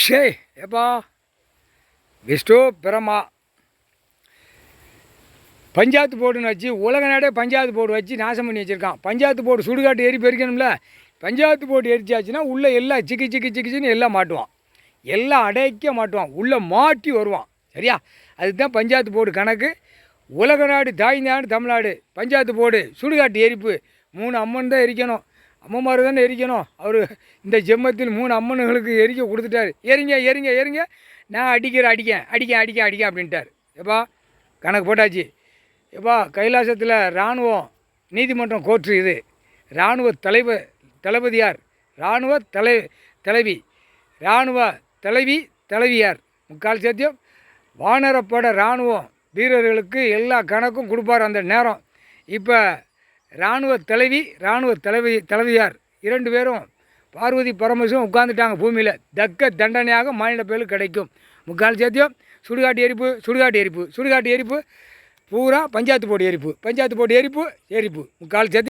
ஷே எப்பா விஷ்ணு பிரமா பஞ்சாயத்து போர்டுன்னு வச்சு உலக நாடே பஞ்சாயத்து போர்டு வச்சு நாசம் பண்ணி வச்சுருக்கான். பஞ்சாயத்து போர்டு சுடுகாட்டு எரி பெருக்கணும்ல. பஞ்சாயத்து போர்டு எரிச்சாச்சுன்னா உள்ளே எல்லாம் சிக்கிச்சின்னு எல்லாம் மாட்டுவான், எல்லாம் அடைக்க மாட்டுவான், உள்ளே மாட்டி வருவான். சரியா? அதுதான் பஞ்சாயத்து போர்டு கணக்கு. உலக நாடு தாய்நாடு தமிழ்நாடு பஞ்சாயத்து போர்டு சுடுகாட்டு எரிப்பு 3 அம்மன் தான் எரிக்கணும். அம்மமார் தானே எரிக்கணும். அவர் இந்த ஜென்மத்தில் 3 அம்மனுங்களுக்கு எரிக்க கொடுத்துட்டாரு. எரிங்க எரிங்க எரிங்க, நான் அடிக்கேன் அப்படின்ட்டார். எப்பா கணக்கு போட்டாச்சு. எப்பா கைலாசத்தில் இராணுவம் நீதிமன்றம் கோர்ட்டு இது. இராணுவ தளபதியார், இராணுவ தலைவி, இராணுவ தலைவியார், முக்கால் சத்தியம் வானரப்பட இராணுவம் வீரர்களுக்கு எல்லா கணக்கும் கொடுப்பார் அந்த நேரம். இப்போ இராணுவ தலைவியார் 2 பேரும் பார்வதி பரமேஸ்வரன் உட்காந்துட்டாங்க பூமியில். தக்க தண்டனையாக மாநில பேருக்கு கிடைக்கும். முக்கால் சத்தியம் சுடுகாட்டு எரிப்பு பூரா பஞ்சாயத்து போர்டு எரிப்பு முக்கால் சத்தியம்.